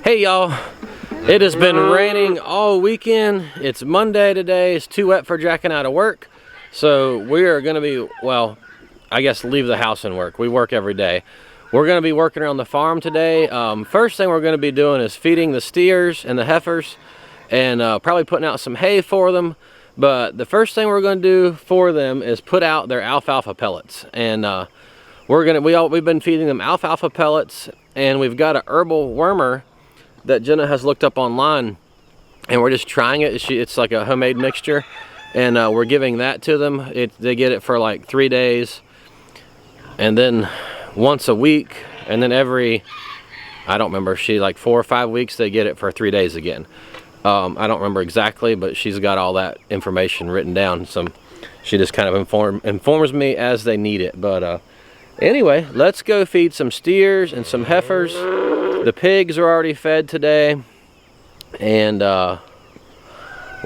Hey y'all, it has been raining all weekend. It's Monday today. It's too wet for jacking out of work. So we are gonna be, well, I guess leave the house and work. We work every day. We're gonna be working around the farm today. First thing we're gonna be doing is feeding the steers and the heifers and probably putting out some hay for them. But the first thing we're gonna do for them is put out their alfalfa pellets. And we've been feeding them alfalfa pellets, and we've got a herbal wormer that Jenna has looked up online, and we're just trying it. It's like a homemade mixture, and we're giving that to them. They get it for like 3 days, and then once a week, and then every, I don't remember, like 4 or 5 weeks they get it for 3 days again. I don't remember exactly, but she's got all that information written down. She just kind of informs me as they need it. But anyway, let's go feed some steers and some heifers. The pigs are already fed today, and we're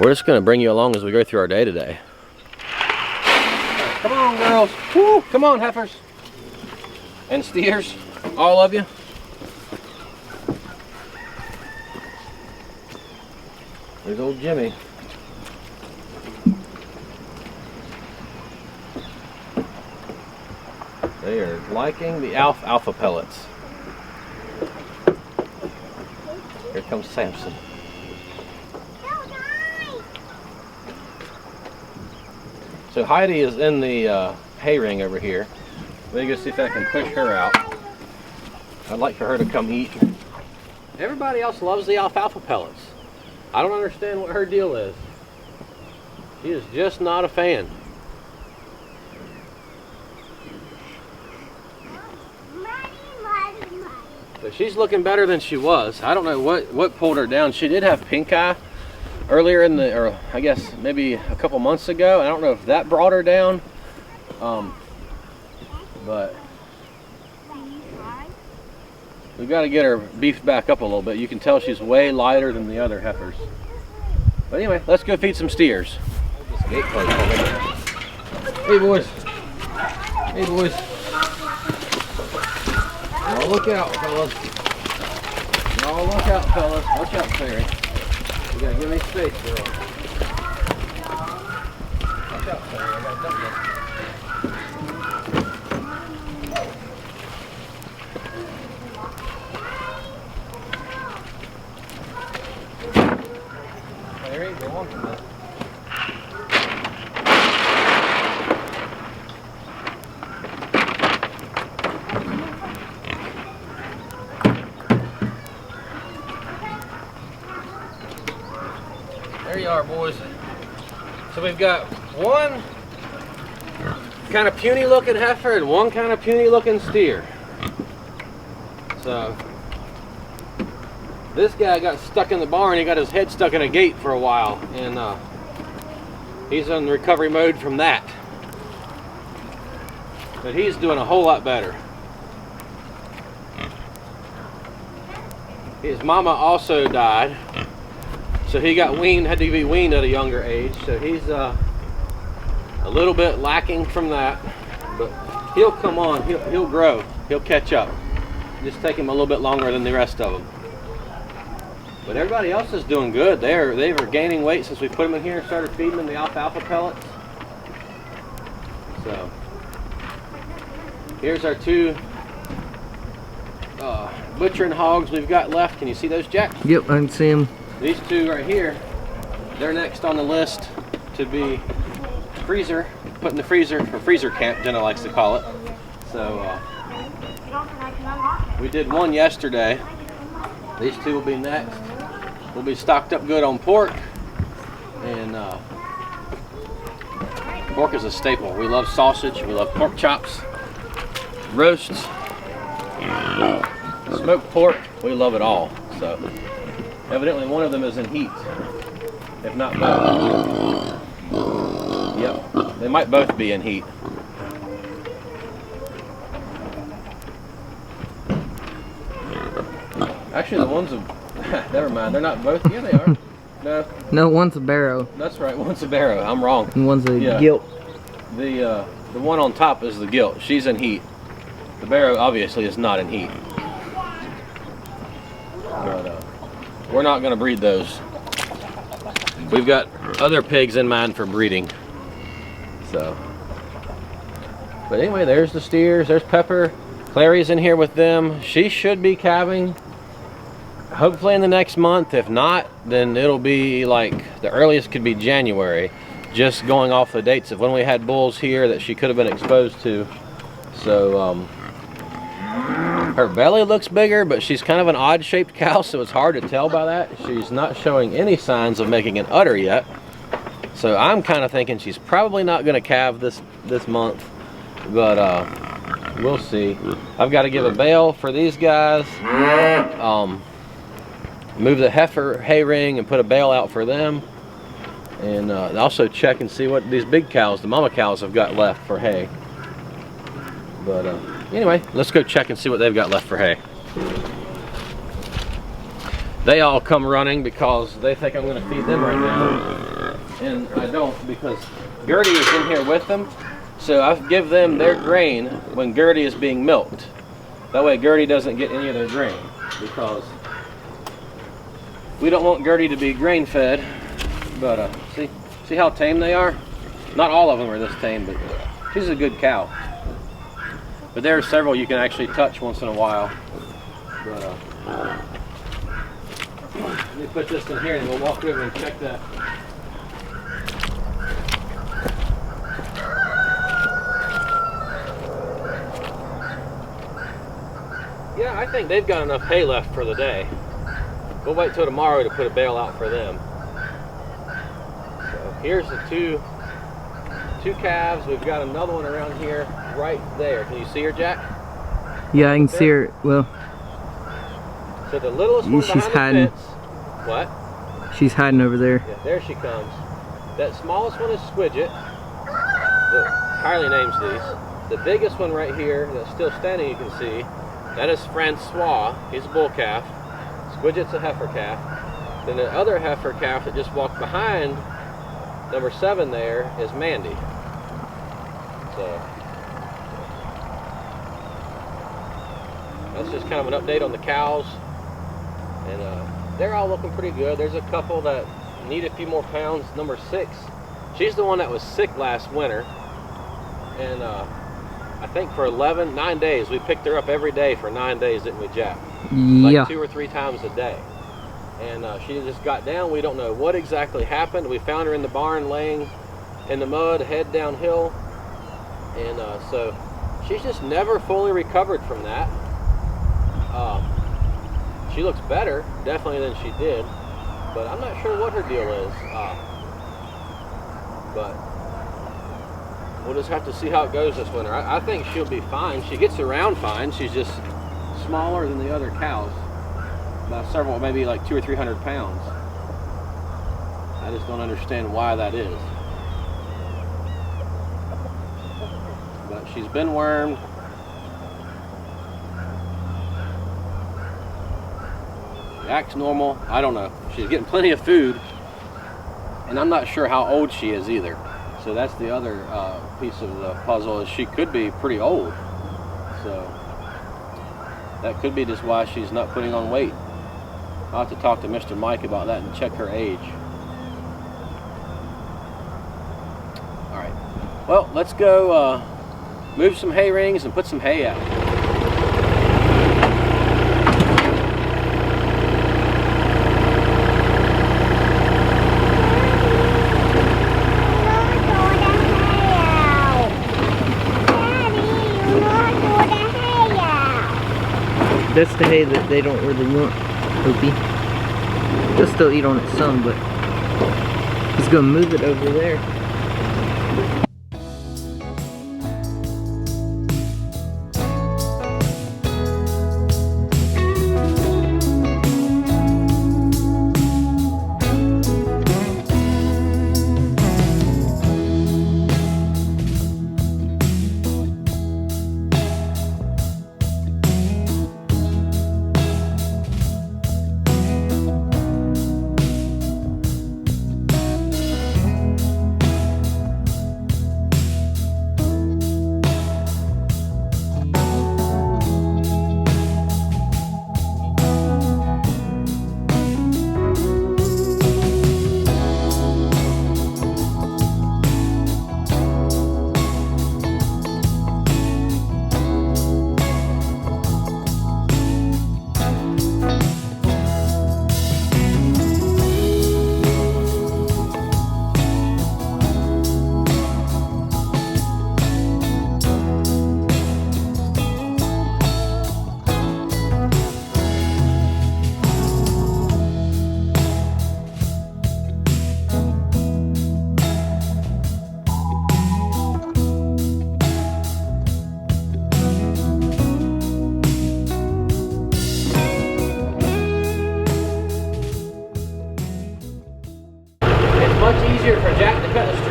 just going to bring you along as we go through our day today. Come on, girls. Woo! Come on, heifers and steers, all of you. There's old Jimmy. They are liking the alfalfa pellets. Here comes Samson. So Heidi is in the hay ring over here. Let me go see if I can push her out. I'd like for her to come eat. Everybody else loves the alfalfa pellets. I don't understand what her deal is. She is just not a fan. But she's looking better than she was. I don't know what pulled her down. She did have pink eye earlier or I guess maybe a couple months ago. I don't know if that brought her down. But we've got to get her beefed back up a little bit. You can tell she's way lighter than the other heifers. But anyway, let's go feed some steers. Hey boys. Hey boys. Oh, look out, fellas. Oh, look out, fellas. Watch out, Terry. You gotta give me space, girl. Watch out, Terry. I gotta dump this. Terry, go on from this. There you are, boys. So we've got one kind of puny looking heifer and one kind of puny looking steer. So this guy got stuck in the barn. He got his head stuck in a gate for a while, and he's in recovery mode from that. But he's doing a whole lot better. His mama also died. So he got weaned, had to be weaned at a younger age. So he's a little bit lacking from that, but he'll come on, he'll grow, he'll catch up. Just take him a little bit longer than the rest of them. But everybody else is doing good. They were gaining weight since we put them in here and started feeding them the alfalfa pellets. So here's our two butchering hogs we've got left. Can you see those, Jack? Yep, I can see them. These two right here, they're next on the list to be put in the freezer, for freezer camp, Jenna likes to call it. So we did one yesterday. These two will be next. We'll be stocked up good on pork, and pork is a staple. We love sausage, we love pork chops, roasts, smoked pork, we love it all. So evidently one of them is in heat, if not both. Yep, they might both be in heat. Actually, the ones of, never mind, they're not both. Yeah, they are. No, one's a barrow. That's right, one's a barrow. I'm wrong. And one's a gilt. The one on top is the gilt. She's in heat. The barrow obviously is not in heat. But we're not going to breed those. We've got other pigs in mind for breeding. So, but anyway, there's the steers. There's Pepper. Clary's in here with them. She should be calving hopefully in the next month. If not, then it'll be like the earliest could be January, just going off the dates of when we had bulls here that she could have been exposed to. So her belly looks bigger, but she's kind of an odd shaped cow, so it's hard to tell by that. She's not showing any signs of making an udder yet, so I'm kind of thinking she's probably not going to calve this month, but we'll see. I've got to give a bale for these guys, move the heifer hay ring and put a bale out for them, and also check and see what these big cows, the mama cows, have got left for hay. But anyway, let's go check and see what they've got left for hay. They all come running because they think I'm going to feed them right now, and I don't, because Gertie is in here with them. So I give them their grain when Gertie is being milked. That way Gertie doesn't get any of their grain, because we don't want Gertie to be grain fed. But see how tame they are? Not all of them are this tame, but she's a good cow. But there are several you can actually touch once in a while. But let me put this in here and we'll walk over and check that. Yeah, I think they've got enough hay left for the day. We'll wait till tomorrow to put a bale out for them. So here's the two calves. We've got another one around here right there. Can you see her, Jack? Yeah, I can see her. Well, so the littlest one she's behind the hiding. fence. What? She's hiding over there. Yeah, there she comes. That smallest one is Squidget. Kylie names these. The biggest one right here that's still standing, you can see, that is Francois. He's a bull calf. Squidget's a heifer calf. Then the other heifer calf that just walked behind number 7 there is Mandy. So that's just kind of an update on the cows, and they're all looking pretty good. There's a couple that need a few more pounds. Number 6, she's the one that was sick last winter, and I think for 9 days we picked her up every day for 9 days, didn't we, Jack? Yeah. Like 2 or 3 times a day. And she just got down. We don't know what exactly happened. We found her in the barn laying in the mud, head downhill, and so she's just never fully recovered from that. She looks better, definitely, than she did, but I'm not sure what her deal is. But we'll just have to see how it goes this winter. I think she'll be fine. She gets around fine. She's just smaller than the other cows by several, maybe like 200 or 300 pounds. I just don't understand why that is. But she's been wormed. She acts normal. I don't know. She's getting plenty of food, and I'm not sure how old she is either. So that's the other piece of the puzzle, is she could be pretty old. So that could be just why she's not putting on weight. I'll have to talk to Mr. Mike about that and check her age. Alright, well, let's go move some hay rings and put some hay out. That's the hay that they don't really want, Opie. They'll still eat on it some, but he's gonna move it over there.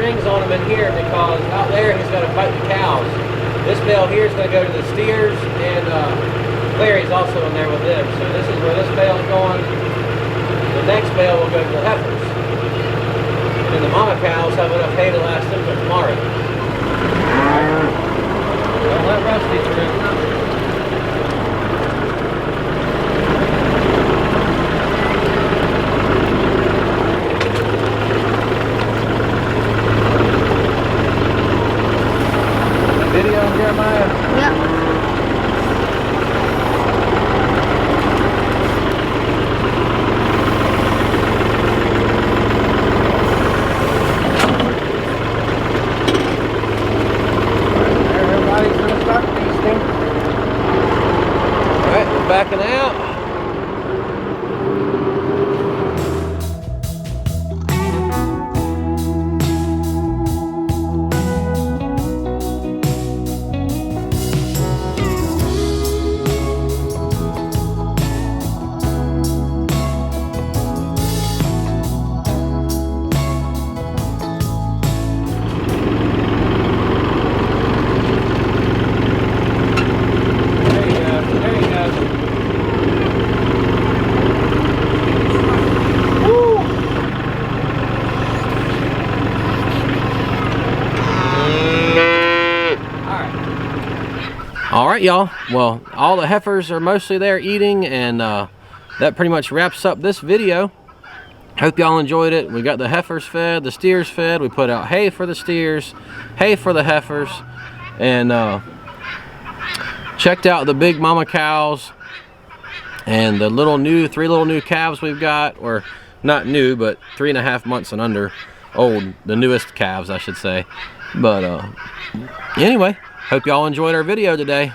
strings on him in here because out there he's going to fight the cows. This bale here is going to go to the steers, and Larry's also in there with them. So this is where this bale is going. The next bale will go to the heifers. And the mama cows have enough hay to last them till tomorrow. Don't let Rusty through. Video, Jeremiah? Yep. Everybody's gonna start feasting. All right, we're backing out. All right, y'all. Well, all the heifers are mostly there eating, and that pretty much wraps up this video. Hope y'all enjoyed it. We got the heifers fed, the steers fed. We put out hay for the steers, hay for the heifers, and checked out the big mama cows and the three little new calves we've got, or not new, but 3.5 months and under old, the newest calves, I should say. But anyway, hope y'all enjoyed our video today.